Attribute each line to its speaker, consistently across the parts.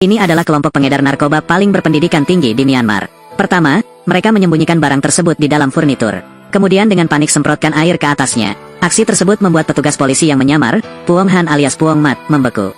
Speaker 1: Ini adalah kelompok pengedar narkoba paling berpendidikan tinggi di Myanmar. Pertama, mereka menyembunyikan barang tersebut di dalam furnitur. Kemudian dengan panik semprotkan air ke atasnya. Aksi tersebut membuat petugas polisi yang menyamar, Puong Han alias Puong Mat, membeku.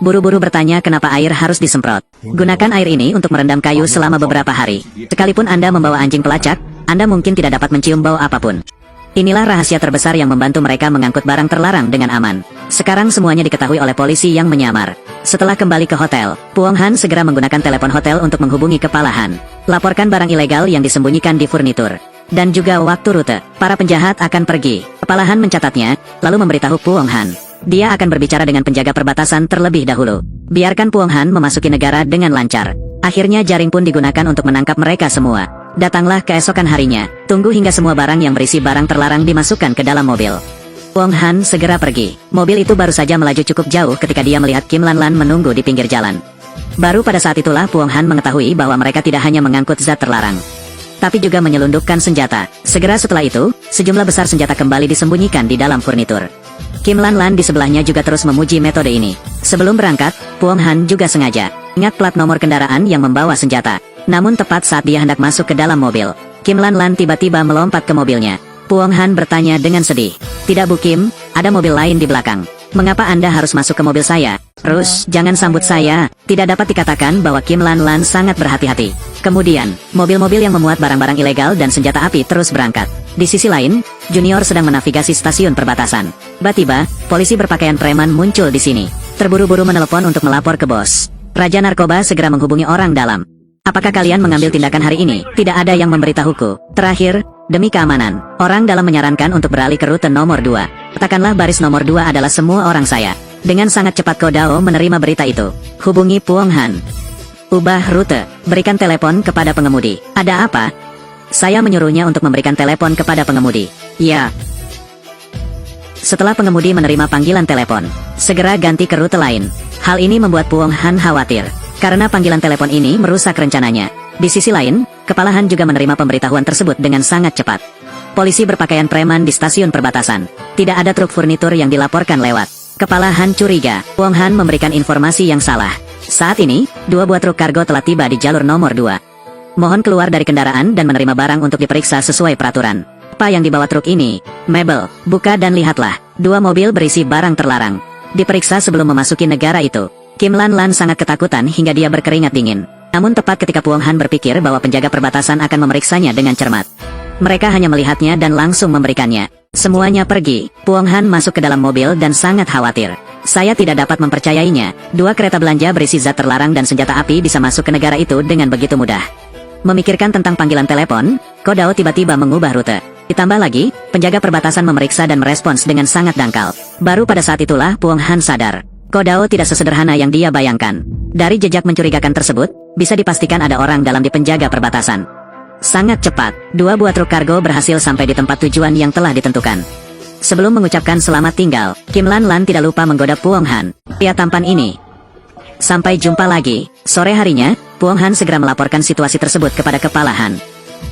Speaker 1: Buru-buru bertanya kenapa air harus disemprot. Gunakan air ini untuk merendam kayu selama beberapa hari. Sekalipun Anda membawa anjing pelacak, Anda mungkin tidak dapat mencium bau apapun. Inilah rahasia terbesar yang membantu mereka mengangkut barang terlarang dengan aman. Sekarang semuanya diketahui oleh polisi yang menyamar. Setelah kembali ke hotel, Puong Han segera menggunakan telepon hotel untuk menghubungi Kepala Han. Laporkan barang ilegal yang disembunyikan di furnitur. Dan juga waktu rute, para penjahat akan pergi. Kepala Han mencatatnya, lalu memberitahu Puong Han. Dia akan berbicara dengan penjaga perbatasan terlebih dahulu. Biarkan Puong Han memasuki negara dengan lancar. Akhirnya jaring pun digunakan untuk menangkap mereka semua. Datanglah keesokan harinya, tunggu hingga semua barang yang berisi barang terlarang dimasukkan ke dalam mobil. Puong Han segera pergi. Mobil itu baru saja melaju cukup jauh ketika dia melihat Kim Lan Lan menunggu di pinggir jalan. Baru pada saat itulah Puong Han mengetahui bahwa mereka tidak hanya mengangkut zat terlarang, tapi juga menyelundupkan senjata. Segera setelah itu, sejumlah besar senjata kembali disembunyikan di dalam furnitur. Kim Lan Lan di sebelahnya juga terus memuji metode ini. Sebelum berangkat, Puong Han juga sengaja ingat plat nomor kendaraan yang membawa senjata. Namun tepat saat dia hendak masuk ke dalam mobil, Kim Lan Lan tiba-tiba melompat ke mobilnya. Puong Han bertanya dengan sedih, "Tidak Bu Kim, ada mobil lain di belakang. Mengapa Anda harus masuk ke mobil saya?" "Terus, jangan sambut saya." Tidak dapat dikatakan bahwa Kim Lan Lan sangat berhati-hati. Kemudian, mobil-mobil yang memuat barang-barang ilegal dan senjata api terus berangkat. Di sisi lain, Junior sedang menavigasi stasiun perbatasan. Tiba-tiba, polisi berpakaian preman muncul di sini. Terburu-buru menelepon untuk melapor ke bos. Raja narkoba segera menghubungi orang dalam. "Apakah kalian mengambil tindakan hari ini?" "Tidak ada yang memberitahuku. Terakhir, demi keamanan, orang dalam menyarankan untuk beralih ke rute nomor 2. Katakanlah baris nomor 2 adalah semua orang saya." Dengan sangat cepat Kodao menerima berita itu. Hubungi Puong Han. "Ubah rute, berikan telepon kepada pengemudi." "Ada apa?" "Saya menyuruhnya untuk memberikan telepon kepada pengemudi." "Ya." Setelah pengemudi menerima panggilan telepon, segera ganti ke rute lain. Hal ini membuat Puong Han khawatir, karena panggilan telepon ini merusak rencananya. Di sisi lain, Kepala Han juga menerima pemberitahuan tersebut dengan sangat cepat. Polisi berpakaian preman di stasiun perbatasan. Tidak ada truk furnitur yang dilaporkan lewat. Kepala Han curiga, Puong Han memberikan informasi yang salah. Saat ini, 2 buah truk kargo telah tiba di jalur nomor 2. Mohon keluar dari kendaraan dan menerima barang untuk diperiksa sesuai peraturan. "Apa yang dibawa truk ini?" "Mebel, buka dan lihatlah. 2 mobil berisi barang terlarang. Diperiksa sebelum memasuki negara itu." Kim Lan Lan sangat ketakutan hingga dia berkeringat dingin. Namun tepat ketika Puong Han berpikir bahwa penjaga perbatasan akan memeriksanya dengan cermat, mereka hanya melihatnya dan langsung memberikannya. Semuanya pergi. Puong Han masuk ke dalam mobil dan sangat khawatir. "Saya tidak dapat mempercayainya. 2 kereta belanja berisi zat terlarang dan senjata api bisa masuk ke negara itu dengan begitu mudah." Memikirkan tentang panggilan telepon, Kodao tiba-tiba mengubah rute. Ditambah lagi, penjaga perbatasan memeriksa dan merespons dengan sangat dangkal. Baru pada saat itulah Puong Han sadar. Kodao tidak sesederhana yang dia bayangkan. Dari jejak mencurigakan tersebut, bisa dipastikan ada orang dalam di penjaga perbatasan. Sangat cepat, 2 buah truk kargo berhasil sampai di tempat tujuan yang telah ditentukan. Sebelum mengucapkan selamat tinggal, Kim Lan Lan tidak lupa menggoda Puong Han. "Pria tampan ini. Sampai jumpa lagi." Sore harinya, Puong Han segera melaporkan situasi tersebut kepada Kepala Han.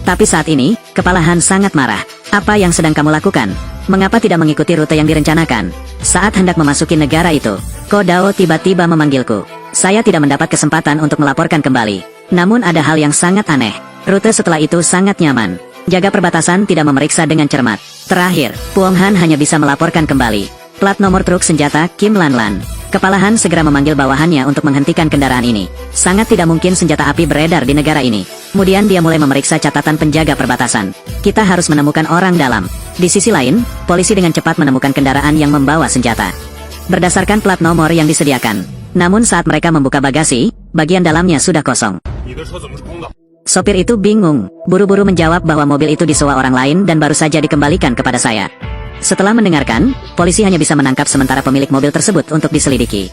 Speaker 1: Tapi saat ini, Kepala Han sangat marah. "Apa yang sedang kamu lakukan? Mengapa tidak mengikuti rute yang direncanakan?" Saat hendak memasuki negara itu, Kodao tiba-tiba memanggilku. Saya tidak mendapat kesempatan untuk melaporkan kembali. Namun ada hal yang sangat aneh. Rute setelah itu sangat nyaman. Jaga perbatasan tidak memeriksa dengan cermat. Terakhir, Puong Han hanya bisa melaporkan kembali. Plat nomor truk senjata Kim Lan Lan. Kepala Han segera memanggil bawahannya untuk menghentikan kendaraan ini. Sangat tidak mungkin senjata api beredar di negara ini. Kemudian dia mulai memeriksa catatan penjaga perbatasan. "Kita harus menemukan orang dalam." Di sisi lain, polisi dengan cepat menemukan kendaraan yang membawa senjata berdasarkan plat nomor yang disediakan. Namun saat mereka membuka bagasi, bagian dalamnya sudah kosong. Sopir itu bingung, buru-buru menjawab bahwa mobil itu disewa orang lain dan baru saja dikembalikan kepada saya. Setelah mendengarkan, polisi hanya bisa menangkap sementara pemilik mobil tersebut untuk diselidiki.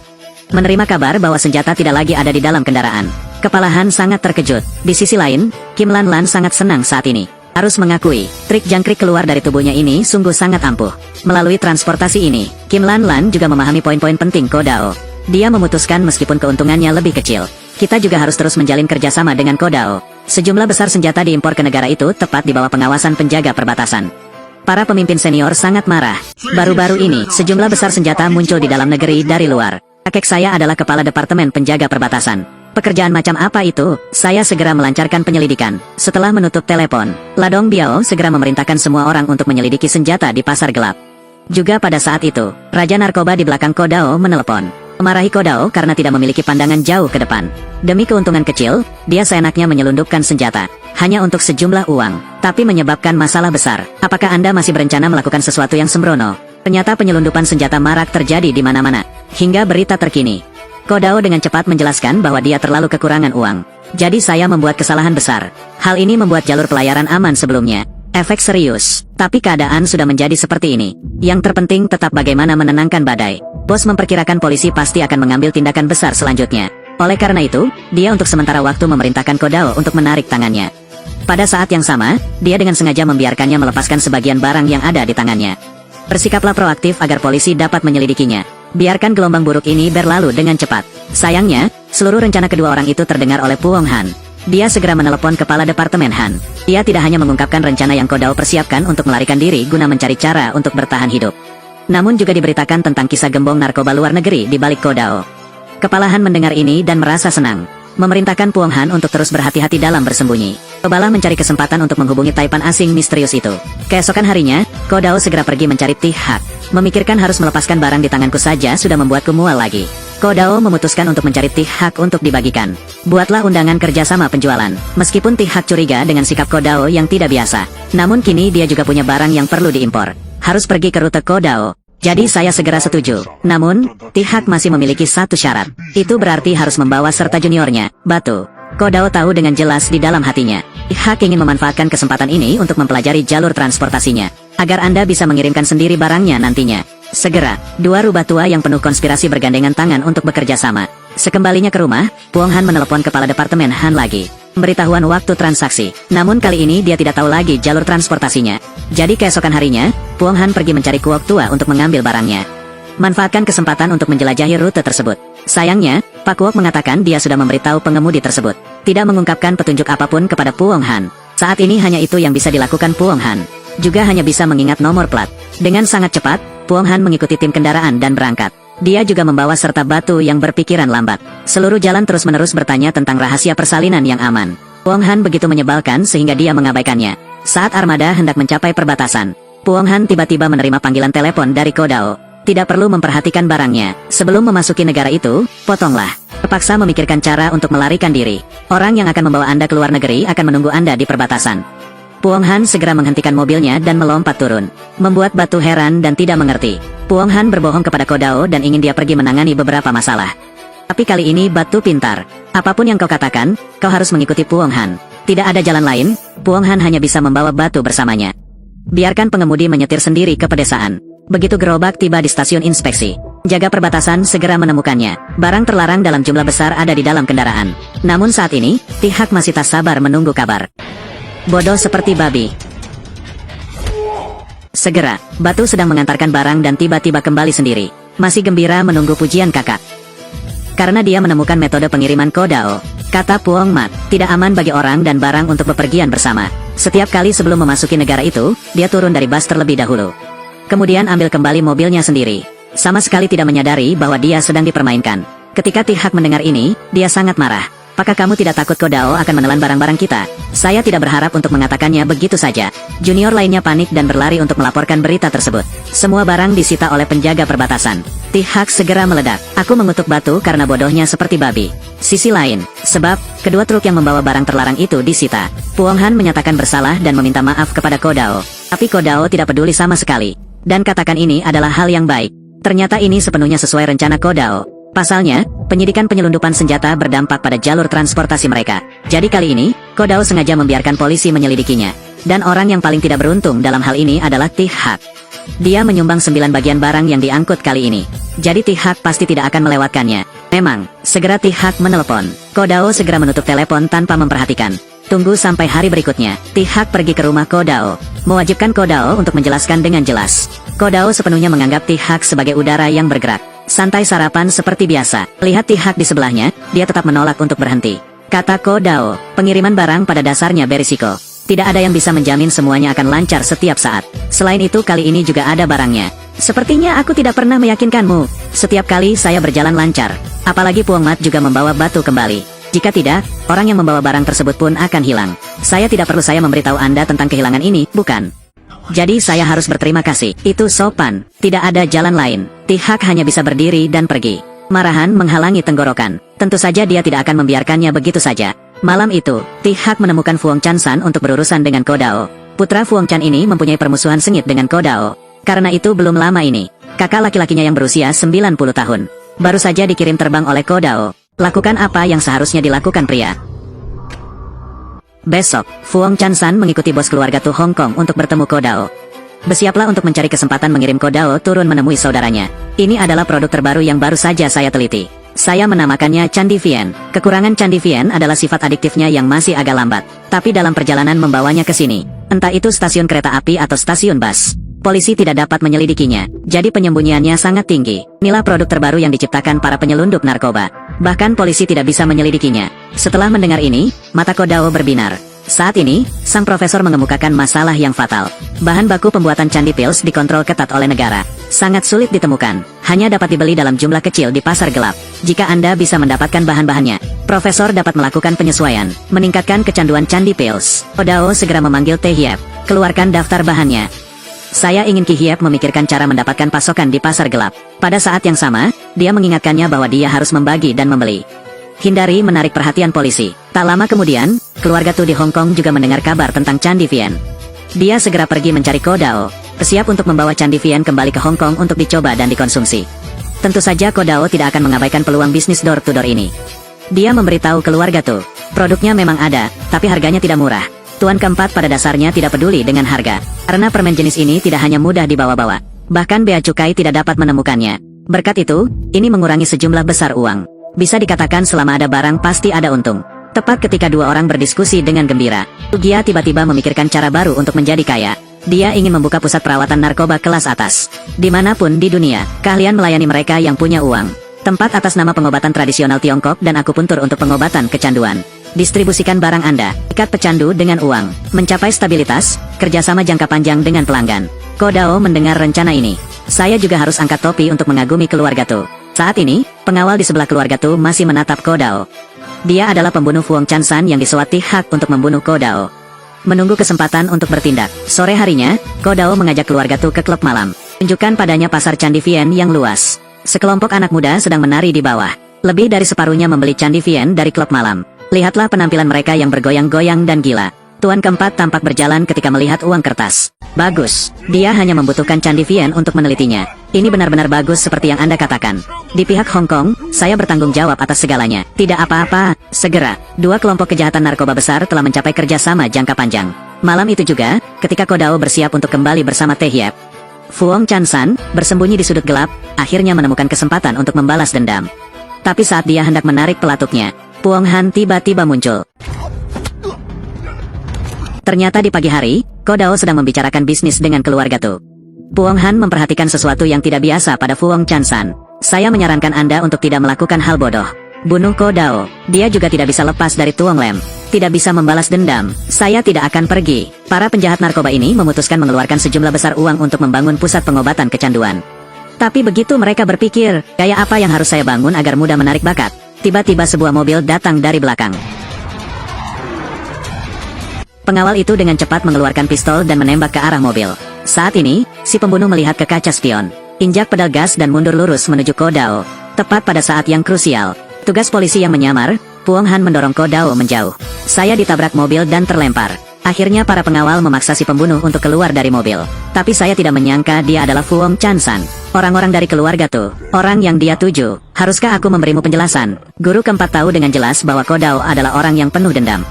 Speaker 1: Menerima kabar bahwa senjata tidak lagi ada di dalam kendaraan, Kepala Han sangat terkejut. Di sisi lain, Kim Lan Lan sangat senang saat ini. Harus mengakui, trik jangkrik keluar dari tubuhnya ini sungguh sangat ampuh. Melalui transportasi ini, Kim Lan Lan juga memahami poin-poin penting Kodao. Dia memutuskan meskipun keuntungannya lebih kecil, kita juga harus terus menjalin kerjasama dengan Kodao. Sejumlah besar senjata diimpor ke negara itu tepat di bawah pengawasan penjaga perbatasan. Para pemimpin senior sangat marah. Baru-baru ini, sejumlah besar senjata muncul di dalam negeri dari luar. Kakek saya adalah kepala departemen penjaga perbatasan. Pekerjaan macam apa itu? Saya segera melancarkan penyelidikan. Setelah menutup telepon, Ladong Biao segera memerintahkan semua orang untuk menyelidiki senjata di pasar gelap. Juga pada saat itu, Raja Narkoba di belakang Kodao menelepon, memarahi Kodao karena tidak memiliki pandangan jauh ke depan. Demi keuntungan kecil, dia seenaknya menyelundupkan senjata, hanya untuk sejumlah uang, tapi menyebabkan masalah besar. Apakah Anda masih berencana melakukan sesuatu yang sembrono? Ternyata penyelundupan senjata marak terjadi di mana-mana. Hingga berita terkini, Kodao dengan cepat menjelaskan bahwa dia terlalu kekurangan uang. Jadi saya membuat kesalahan besar. Hal ini membuat jalur pelayaran aman sebelumnya. Efek serius. Tapi keadaan sudah menjadi seperti ini. Yang terpenting tetap bagaimana menenangkan badai. Bos memperkirakan polisi pasti akan mengambil tindakan besar selanjutnya. Oleh karena itu, dia untuk sementara waktu memerintahkan Kodao untuk menarik tangannya. Pada saat yang sama, dia dengan sengaja membiarkannya melepaskan sebagian barang yang ada di tangannya. Bersikaplah proaktif agar polisi dapat menyelidikinya. Biarkan gelombang buruk ini berlalu dengan cepat. Sayangnya, seluruh rencana kedua orang itu terdengar oleh Puong Han. Dia segera menelepon kepala Departemen Han. Ia tidak hanya mengungkapkan rencana yang Kodao persiapkan untuk melarikan diri guna mencari cara untuk bertahan hidup, namun juga diberitakan tentang kisah gembong narkoba luar negeri di balik Kodao. Kepala Han mendengar ini dan merasa senang, memerintahkan Puong Han untuk terus berhati-hati dalam bersembunyi. Cobalah mencari kesempatan untuk menghubungi taipan asing misterius itu. Keesokan harinya, Kodao segera pergi mencari Ti Hak. Memikirkan harus melepaskan barang di tanganku saja sudah membuatku mual lagi. Kodao memutuskan untuk mencari Ti Hak untuk dibagikan. Buatlah undangan kerjasama penjualan. Meskipun Ti Hak curiga dengan sikap Kodao yang tidak biasa, namun kini dia juga punya barang yang perlu diimpor. Harus pergi ke rute Kodao. Jadi saya segera setuju. Namun, Ti Hak masih memiliki satu syarat. Itu berarti harus membawa serta juniornya, Batu. Kodao tahu dengan jelas di dalam hatinya, Ti Hak ingin memanfaatkan kesempatan ini untuk mempelajari jalur transportasinya, agar Anda bisa mengirimkan sendiri barangnya nantinya. Segera, dua rubah tua yang penuh konspirasi bergandengan tangan untuk bekerja sama. Sekembalinya ke rumah, Puong Han menelepon kepala Departemen Han lagi. Pemberitahuan waktu transaksi. Namun kali ini dia tidak tahu lagi jalur transportasinya. Jadi keesokan harinya, Puong Han pergi mencari Kuok tua untuk mengambil barangnya. Manfaatkan kesempatan untuk menjelajahi rute tersebut. Sayangnya, Pak Kuok mengatakan dia sudah memberitahu pengemudi tersebut, tidak mengungkapkan petunjuk apapun kepada Puong Han. Saat ini hanya itu yang bisa dilakukan Puong Han. Juga hanya bisa mengingat nomor plat. Dengan sangat cepat, Puong Han mengikuti tim kendaraan dan berangkat. Dia juga membawa serta Batu yang berpikiran lambat. Seluruh jalan terus-menerus bertanya tentang rahasia persalinan yang aman. Puong Han begitu menyebalkan sehingga dia mengabaikannya. Saat armada hendak mencapai perbatasan, Puong Han tiba-tiba menerima panggilan telepon dari Kodao. Tidak perlu memperhatikan barangnya. Sebelum memasuki negara itu, potonglah. Terpaksa memikirkan cara untuk melarikan diri. Orang yang akan membawa Anda ke luar negeri akan menunggu Anda di perbatasan. Puong Han segera menghentikan mobilnya dan melompat turun. Membuat Batu heran dan tidak mengerti. Puong Han berbohong kepada Kodao dan ingin dia pergi menangani beberapa masalah. Tapi kali ini Batu pintar. Apapun yang kau katakan, kau harus mengikuti Puong Han. Tidak ada jalan lain, Puong Han hanya bisa membawa Batu bersamanya. Biarkan pengemudi menyetir sendiri ke pedesaan. Begitu gerobak tiba di stasiun inspeksi, jaga perbatasan segera menemukannya. Barang terlarang dalam jumlah besar ada di dalam kendaraan. Namun saat ini, Ti Hak masih tak sabar menunggu kabar. Bodoh seperti babi. Segera, Batu sedang mengantarkan barang dan tiba-tiba kembali sendiri. Masih gembira menunggu pujian kakak. Karena dia menemukan metode pengiriman Kodao, kata Puong Mat, tidak aman bagi orang dan barang untuk bepergian bersama. Setiap kali sebelum memasuki negara itu, dia turun dari bus terlebih dahulu. Kemudian ambil kembali mobilnya sendiri. Sama sekali tidak menyadari bahwa dia sedang dipermainkan. Ketika Ti Hak mendengar ini, dia sangat marah. Apakah kamu tidak takut Kodao akan menelan barang-barang kita? Saya tidak berharap untuk mengatakannya begitu saja. Junior lainnya panik dan berlari untuk melaporkan berita tersebut. Semua barang disita oleh penjaga perbatasan. Ti Hak segera meledak. Aku mengutuk Batu karena bodohnya seperti babi. Sisi lain, sebab kedua truk yang membawa barang terlarang itu disita. Puong Han menyatakan bersalah dan meminta maaf kepada Kodao. Tapi Kodao tidak peduli sama sekali. Dan katakan ini adalah hal yang baik. Ternyata ini sepenuhnya sesuai rencana Kodao. Pasalnya, penyidikan penyelundupan senjata berdampak pada jalur transportasi mereka. Jadi kali ini, Kodao sengaja membiarkan polisi menyelidikinya. Dan orang yang paling tidak beruntung dalam hal ini adalah Ti Hak. Dia menyumbang 9 bagian barang yang diangkut kali ini. Jadi Ti Hak pasti tidak akan melewatkannya. Memang, segera Ti Hak menelepon. Kodao segera menutup telepon tanpa memperhatikan. Tunggu sampai hari berikutnya, Ti Hak pergi ke rumah Kodao. Mewajibkan Kodao untuk menjelaskan dengan jelas. Kodao sepenuhnya menganggap Ti Hak sebagai udara yang bergerak. Santai sarapan seperti biasa. Lihat Ti Hak di sebelahnya, dia tetap menolak untuk berhenti. Kata Kodao, pengiriman barang pada dasarnya berisiko. Tidak ada yang bisa menjamin semuanya akan lancar setiap saat. Selain itu kali ini juga ada barangnya. Sepertinya aku tidak pernah meyakinkanmu. Setiap kali saya berjalan lancar. Apalagi Puong Mat juga membawa Batu kembali. Jika tidak, orang yang membawa barang tersebut pun akan hilang. Saya tidak perlu saya memberitahu Anda tentang kehilangan ini, bukan? Jadi saya harus berterima kasih. Itu sopan. Tidak ada jalan lain. Tihak hanya bisa berdiri dan pergi. Marahan menghalangi tenggorokan. Tentu saja dia tidak akan membiarkannya begitu saja. Malam itu, Tihak menemukan Fu Hongchan untuk berurusan dengan Ko Dao. Putra Fu Hongchan ini mempunyai permusuhan sengit dengan Ko Dao. Karena itu belum lama ini, kakak laki-lakinya yang berusia 90 tahun, baru saja dikirim terbang oleh Ko Dao. Lakukan apa yang seharusnya dilakukan pria. Besok, Fu Hongchan mengikuti bos keluarga Tu Hong Kong untuk bertemu Ko Dao. Bersiaplah untuk mencari kesempatan mengirim Ko Dao turun menemui saudaranya. Ini adalah produk terbaru yang baru saja saya teliti. Saya menamakannya Candi Vien. Kekurangan Candi Vien adalah sifat adiktifnya yang masih agak lambat. Tapi dalam perjalanan membawanya ke sini, entah itu stasiun kereta api atau stasiun bus, polisi tidak dapat menyelidikinya. Jadi penyembunyiannya sangat tinggi. Inilah produk terbaru yang diciptakan para penyelundup narkoba. Bahkan polisi tidak bisa menyelidikinya. Setelah mendengar ini, mata Ko Dao berbinar. Saat ini, sang profesor mengemukakan masalah yang fatal. Bahan baku pembuatan Candi Pills dikontrol ketat oleh negara. Sangat sulit ditemukan. Hanya dapat dibeli dalam jumlah kecil di pasar gelap. Jika Anda bisa mendapatkan bahan-bahannya, profesor dapat melakukan penyesuaian, meningkatkan kecanduan Candi Pills. Ko Dao segera memanggil Teh Hiep. Keluarkan daftar bahannya. Saya ingin Ki Hiep memikirkan cara mendapatkan pasokan di pasar gelap. Pada saat yang sama, dia mengingatkannya bahwa dia harus membagi dan membeli. Hindari menarik perhatian polisi. Tak lama kemudian, keluarga Tu di Hong Kong juga mendengar kabar tentang Candi Vien. Dia segera pergi mencari Ko Dao, bersiap untuk membawa Candi Vien kembali ke Hong Kong untuk dicoba dan dikonsumsi. Tentu saja Ko Dao tidak akan mengabaikan peluang bisnis door-to-door ini. Dia memberitahu keluarga Tu, produknya memang ada, tapi harganya tidak murah. Tuan keempat pada dasarnya tidak peduli dengan harga, karena permen jenis ini tidak hanya mudah dibawa-bawa, bahkan bea cukai tidak dapat menemukannya. Berkat itu, ini mengurangi sejumlah besar uang. Bisa dikatakan selama ada barang pasti ada untung. Tepat ketika dua orang berdiskusi dengan gembira, Gia tiba-tiba memikirkan cara baru untuk menjadi kaya. Dia ingin membuka pusat perawatan narkoba kelas atas. Dimanapun di dunia, keahlian melayani mereka yang punya uang. Tempat atas nama pengobatan tradisional Tiongkok dan akupuntur untuk pengobatan kecanduan. Distribusikan barang Anda, ikat pecandu dengan uang, mencapai stabilitas, kerjasama jangka panjang dengan pelanggan. Ko Dao mendengar rencana ini. Saya juga harus angkat topi untuk mengagumi keluarga Tu. Saat ini, pengawal di sebelah keluarga Tu masih menatap Ko Dao. Dia adalah pembunuh Fu Hongchan yang disuap Tihak untuk membunuh Ko Dao. Menunggu kesempatan untuk bertindak, sore harinya, Ko Dao mengajak keluarga Tu ke klub malam. Tunjukkan padanya pasar Candi Vien yang luas. Sekelompok anak muda sedang menari di bawah. Lebih dari separuhnya membeli Candi Vien dari klub malam. Lihatlah penampilan mereka yang bergoyang-goyang dan gila. Tuan keempat tampak berjalan ketika melihat uang kertas. Bagus, dia hanya membutuhkan Candi Vien untuk menelitinya. Ini benar-benar bagus seperti yang Anda katakan. Di pihak Hong Kong, saya bertanggung jawab atas segalanya. Tidak apa-apa, segera. Dua kelompok kejahatan narkoba besar telah mencapai kerjasama jangka panjang. Malam itu juga, ketika Ko Dao bersiap untuk kembali bersama Teh Hiep, Fu Hongchan bersembunyi di sudut gelap, akhirnya menemukan kesempatan untuk membalas dendam. Tapi saat dia hendak menarik pelatuknya, Pu Honghan tiba-tiba muncul. Ternyata di pagi hari, Ko Dao sedang membicarakan bisnis dengan keluarga Tu. Pu Honghan memperhatikan sesuatu yang tidak biasa pada Fu Hongchan. Saya menyarankan Anda untuk tidak melakukan hal bodoh. Bunuh Ko Dao. Dia juga tidak bisa lepas dari Tuong Lem. Tidak bisa membalas dendam. Saya tidak akan pergi. Para penjahat narkoba ini memutuskan mengeluarkan sejumlah besar uang untuk membangun pusat pengobatan kecanduan. Tapi begitu mereka berpikir, gaya apa yang harus saya bangun agar mudah menarik bakat? Tiba-tiba sebuah mobil datang dari belakang. Pengawal itu dengan cepat mengeluarkan pistol dan menembak ke arah mobil. Saat ini, si pembunuh melihat ke kaca spion, injak pedal gas dan mundur lurus menuju Ko Dao. Tepat pada saat yang krusial, tugas polisi yang menyamar, Pu Honghan mendorong Ko Dao menjauh. Saya ditabrak mobil dan terlempar. Akhirnya para pengawal memaksa si pembunuh untuk keluar dari mobil. Tapi saya tidak menyangka dia adalah Fu Hongchan. Orang-orang dari keluarga Tu, orang yang dia tuju. Haruskah aku memberimu penjelasan? Guru keempat tahu dengan jelas bahwa Ko Dao adalah orang yang penuh dendam.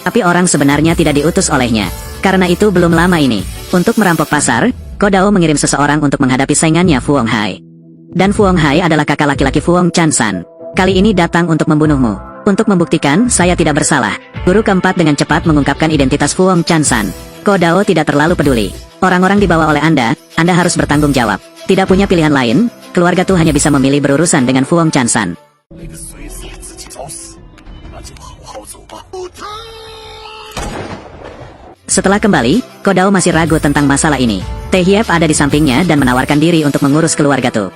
Speaker 1: Tapi orang sebenarnya tidak diutus olehnya. Karena itu belum lama ini, untuk merampok pasar, Ko Dao mengirim seseorang untuk menghadapi saingannya Fu Honghai. Dan Fu Honghai adalah kakak laki-laki Fu Hongchan. Kali ini datang untuk membunuhmu. Untuk membuktikan saya tidak bersalah, guru keempat dengan cepat mengungkapkan identitas Fu Hongchan. Ko Dao tidak terlalu peduli. Orang-orang dibawa oleh Anda harus bertanggung jawab. Tidak punya pilihan lain, keluarga Tu hanya bisa memilih berurusan dengan Fu Hongchan. Setelah kembali, Ko Dao masih ragu tentang masalah ini. Teh Hiep ada di sampingnya dan menawarkan diri untuk mengurus keluarga Tu.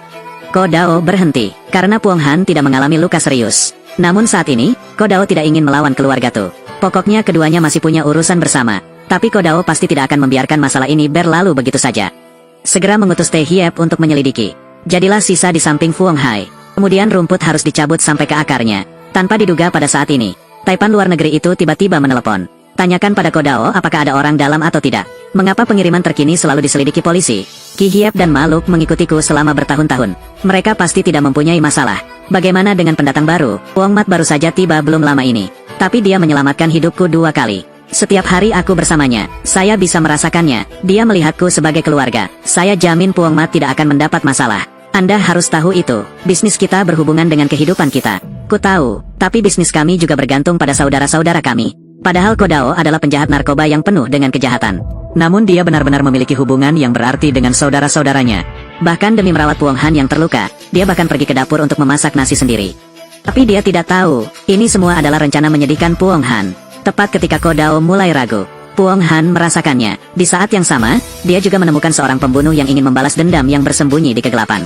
Speaker 1: Ko Dao berhenti, karena Pu Honghan tidak mengalami luka serius. Namun saat ini, Kodao tidak ingin melawan keluarga Tu. Pokoknya keduanya masih punya urusan bersama. Tapi Kodao pasti tidak akan membiarkan masalah ini berlalu begitu saja. Segera mengutus Teh Hiep untuk menyelidiki. Jadilah sisa di samping Fu Hongzhai. Kemudian rumput harus dicabut sampai ke akarnya. Tanpa diduga pada saat ini, Taipan luar negeri itu tiba-tiba menelepon. Tanyakan pada Kodao apakah ada orang dalam atau tidak. Mengapa pengiriman terkini selalu diselidiki polisi? Qi Hiep dan Maluk mengikutiku selama bertahun-tahun. Mereka pasti tidak mempunyai masalah. Bagaimana dengan pendatang baru? Wong Mat baru saja tiba belum lama ini. Tapi dia menyelamatkan hidupku 2 kali. Setiap hari aku bersamanya, saya bisa merasakannya. Dia melihatku sebagai keluarga. Saya jamin Puong Mat tidak akan mendapat masalah. Anda harus tahu itu. Bisnis kita berhubungan dengan kehidupan kita. Ku tahu, tapi bisnis kami juga bergantung pada saudara-saudara kami. Padahal Kodao adalah penjahat narkoba yang penuh dengan kejahatan. Namun dia benar-benar memiliki hubungan yang berarti dengan saudara-saudaranya. Bahkan demi merawat Puong Han yang terluka, dia bahkan pergi ke dapur untuk memasak nasi sendiri. Tapi dia tidak tahu, ini semua adalah rencana menyedihkan Puong Han. Tepat ketika Kodao mulai ragu, Puong Han merasakannya. Di saat yang sama, dia juga menemukan seorang pembunuh yang ingin membalas dendam yang bersembunyi di kegelapan.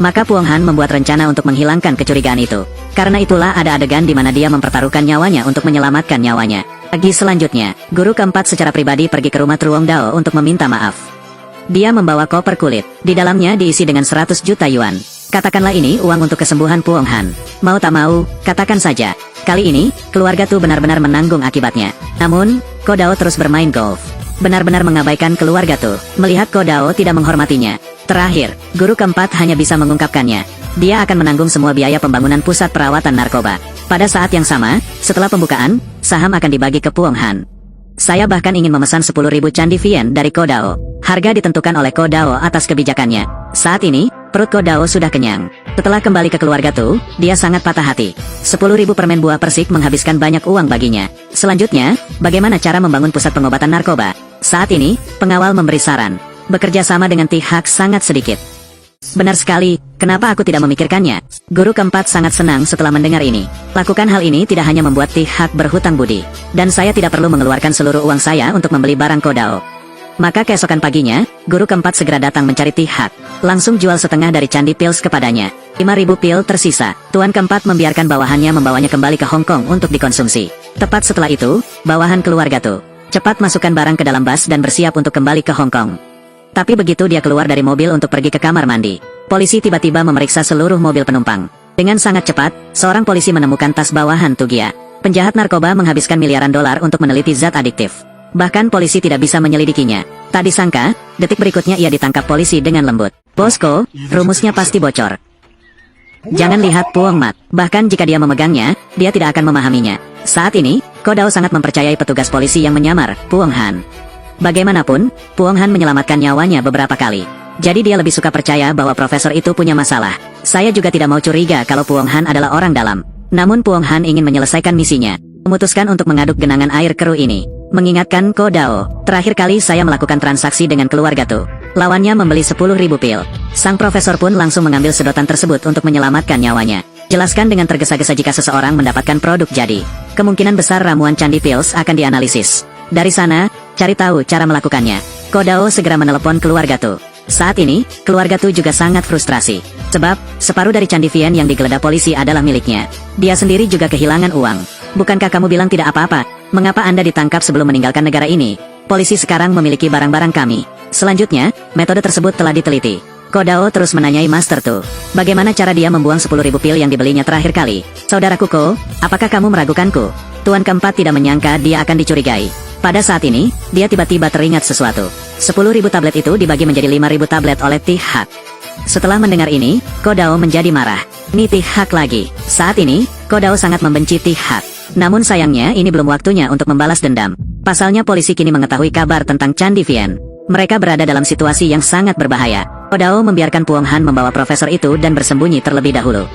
Speaker 1: Maka Puong Han membuat rencana untuk menghilangkan kecurigaan itu. Karena itulah ada adegan di mana dia mempertaruhkan nyawanya untuk menyelamatkan nyawanya. Pagi selanjutnya, guru keempat secara pribadi pergi ke rumah Truong Dao untuk meminta maaf. Dia membawa koper kulit. Di dalamnya diisi dengan 100 juta yuan. Katakanlah ini uang untuk kesembuhan Puong Han. Mau tak mau, katakan saja. Kali ini, keluarga Tu benar-benar menanggung akibatnya. Namun, Kodao terus bermain golf. Benar-benar mengabaikan keluarga Tu. Melihat Kodao tidak menghormatinya. Terakhir, guru keempat hanya bisa mengungkapkannya. Dia akan menanggung semua biaya pembangunan pusat perawatan narkoba. Pada saat yang sama, setelah pembukaan, saham akan dibagi ke Puong Han. Saya bahkan ingin memesan 10.000 candi Vien dari Kodao. Harga ditentukan oleh Kodao atas kebijakannya. Saat ini, perut Kodao sudah kenyang. Setelah kembali ke keluarga Tu, dia sangat patah hati. 10.000 permen buah persik menghabiskan banyak uang baginya. Selanjutnya, bagaimana cara membangun pusat pengobatan narkoba? Saat ini, pengawal memberi saran. Bekerja sama dengan Tihak sangat sedikit. Benar sekali, kenapa aku tidak memikirkannya? Guru keempat sangat senang setelah mendengar ini. Lakukan hal ini tidak hanya membuat Tihak berhutang budi. Dan saya tidak perlu mengeluarkan seluruh uang saya untuk membeli barang Kodao. Maka keesokan paginya, guru keempat segera datang mencari Tihak. Langsung jual setengah dari candi pils kepadanya. 5.000 pil tersisa. Tuan keempat membiarkan bawahannya membawanya kembali ke Hong Kong untuk dikonsumsi. Tepat setelah itu, bawahan keluarga Tu cepat masukkan barang ke dalam bus dan bersiap untuk kembali ke Hong Kong. Tapi begitu dia keluar dari mobil untuk pergi ke kamar mandi, polisi tiba-tiba memeriksa seluruh mobil penumpang. Dengan sangat cepat, seorang polisi menemukan tas bawahan Tugia. Penjahat narkoba menghabiskan miliaran dolar untuk meneliti zat adiktif. Bahkan polisi tidak bisa menyelidikinya. Tak disangka, detik berikutnya ia ditangkap polisi dengan lembut. Bosco, rumusnya pasti bocor. Jangan lihat Puong Mat, bahkan jika dia memegangnya, dia tidak akan memahaminya. Saat ini, Kodao sangat mempercayai petugas polisi yang menyamar Puong Han. Bagaimanapun, Puong Han menyelamatkan nyawanya beberapa kali. Jadi dia lebih suka percaya bahwa profesor itu punya masalah. Saya juga tidak mau curiga kalau Puong Han adalah orang dalam. Namun Puong Han ingin menyelesaikan misinya. Memutuskan untuk mengaduk genangan air keruh ini. Mengingatkan Kodao, terakhir kali saya melakukan transaksi dengan keluarga Tu. Lawannya membeli 10.000 pil. Sang profesor pun langsung mengambil sedotan tersebut untuk menyelamatkan nyawanya. Jelaskan dengan tergesa-gesa jika seseorang mendapatkan produk jadi. Kemungkinan besar ramuan candi pils akan dianalisis. Dari sana, cari tahu cara melakukannya. Kodao segera menelepon keluarga Tu. Saat ini, keluarga Tu juga sangat frustrasi. Sebab, separuh dari candi Vien yang digeledah polisi adalah miliknya. Dia sendiri juga kehilangan uang. Bukankah kamu bilang tidak apa-apa? Mengapa Anda ditangkap sebelum meninggalkan negara ini? Polisi sekarang memiliki barang-barang kami. Selanjutnya, metode tersebut telah diteliti. Kodao terus menanyai Master Tu. Bagaimana cara dia membuang 10.000 pil yang dibelinya terakhir kali? Saudara Kuko, apakah kamu meragukanku? Tuan keempat tidak menyangka dia akan dicurigai. Pada saat ini, dia tiba-tiba teringat sesuatu. 10.000 tablet itu dibagi menjadi 5.000 tablet oleh Tihak. Setelah mendengar ini, Kodao menjadi marah. Ini Tihak lagi. Saat ini, Kodao sangat membenci Tihak. Namun sayangnya ini belum waktunya untuk membalas dendam. Pasalnya polisi kini mengetahui kabar tentang Candi Vien. Mereka berada dalam situasi yang sangat berbahaya. Kodao membiarkan Puong Han membawa profesor itu dan bersembunyi terlebih dahulu.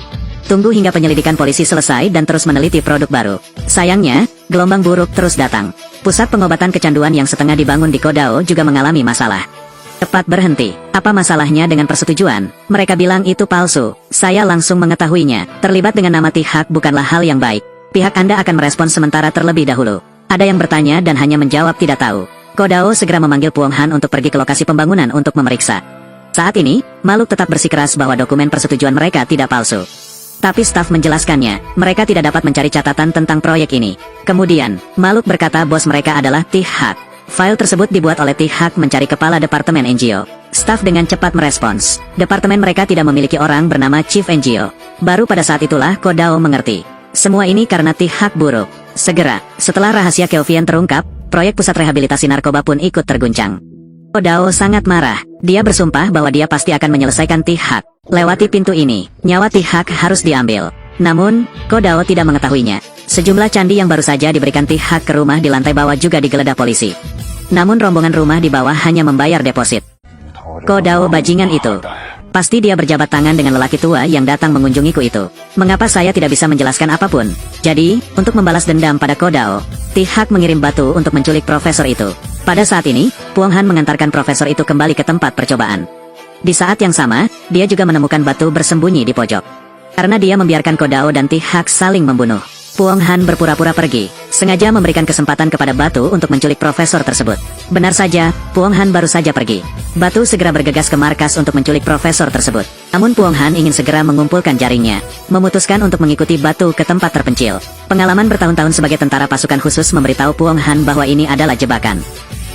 Speaker 1: Tunggu hingga penyelidikan polisi selesai dan terus meneliti produk baru. Sayangnya, gelombang buruk terus datang. Pusat pengobatan kecanduan yang setengah dibangun di Kodao juga mengalami masalah. Cepat berhenti. Apa masalahnya dengan persetujuan? Mereka bilang itu palsu. Saya langsung mengetahuinya. Terlibat dengan nama Tihak bukanlah hal yang baik. Pihak Anda akan merespons sementara terlebih dahulu. Ada yang bertanya dan hanya menjawab tidak tahu. Kodao segera memanggil Puong Han untuk pergi ke lokasi pembangunan untuk memeriksa. Saat ini, Maluk tetap bersikeras bahwa dokumen persetujuan mereka tidak palsu. Tapi staf menjelaskannya, mereka tidak dapat mencari catatan tentang proyek ini. Kemudian, Maluk berkata bos mereka adalah T-Hawk. File tersebut dibuat oleh T-Hawk mencari kepala Departemen NGO. Staf dengan cepat merespons, departemen mereka tidak memiliki orang bernama Chief NGO. Baru pada saat itulah Kodao mengerti. Semua ini karena T-Hawk buruk. Segera, setelah rahasia Keovian terungkap, proyek pusat rehabilitasi narkoba pun ikut terguncang. Kodao sangat marah. Dia bersumpah bahwa dia pasti akan menyelesaikan T-Hawk. Lewati pintu ini, nyawa T-Hawk harus diambil. Namun, Kodao tidak mengetahuinya. Sejumlah candi yang baru saja diberikan T-Hawk ke rumah di lantai bawah juga digeledah polisi. Namun rombongan rumah di bawah hanya membayar deposit. Kodao bajingan itu. Pasti dia berjabat tangan dengan lelaki tua yang datang mengunjungiku itu. Mengapa saya tidak bisa menjelaskan apapun? Jadi, untuk membalas dendam pada Kodao, T-Hawk mengirim batu untuk menculik profesor itu. Pada saat ini, Puong Han mengantarkan profesor itu kembali ke tempat percobaan. Di saat yang sama, dia juga menemukan batu bersembunyi di pojok. Karena dia membiarkan Kodao dan T-Hawk saling membunuh, Puong Han berpura-pura pergi, sengaja memberikan kesempatan kepada batu untuk menculik profesor tersebut. Benar saja, Puong Han baru saja pergi. Batu segera bergegas ke markas untuk menculik profesor tersebut. Namun Puong Han ingin segera mengumpulkan jaringnya, memutuskan untuk mengikuti batu ke tempat terpencil. Pengalaman bertahun-tahun sebagai tentara pasukan khusus memberitahu Puong Han bahwa ini adalah jebakan.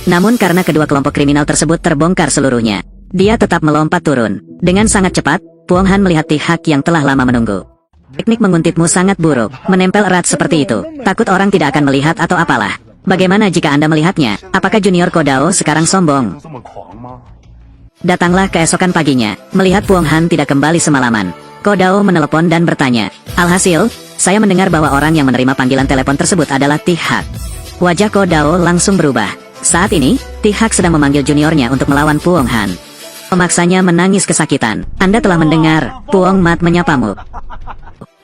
Speaker 1: Namun karena kedua kelompok kriminal tersebut terbongkar seluruhnya, dia tetap melompat turun. Dengan sangat cepat, Puong Han melihat T-Hawk yang telah lama menunggu. Teknik menguntitmu sangat buruk, menempel erat seperti itu. Takut orang tidak akan melihat atau apalah. Bagaimana jika Anda melihatnya? Apakah Junior Kodao sekarang sombong? Datanglah keesokan paginya, melihat Puong Han tidak kembali semalaman. Kodao menelepon dan bertanya. Alhasil, saya mendengar bahwa orang yang menerima panggilan telepon tersebut adalah T-Hawk. Wajah Kodao langsung berubah. Saat ini, T-Hawk sedang memanggil juniornya untuk melawan Puong Han. Memaksanya menangis kesakitan. Anda telah mendengar, Puong Mat menyapamu.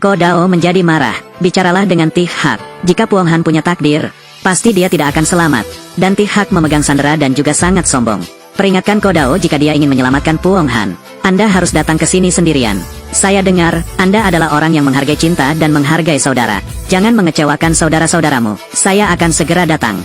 Speaker 1: Kodao menjadi marah. Bicaralah dengan T-Hawk. Jika Puong Han punya takdir, pasti dia tidak akan selamat. Dan T-Hawk memegang sandera dan juga sangat sombong. Peringatkan Kodao jika dia ingin menyelamatkan Puong Han. Anda harus datang ke sini sendirian. Saya dengar, Anda adalah orang yang menghargai cinta dan menghargai saudara. Jangan mengecewakan saudara-saudaramu. Saya akan segera datang.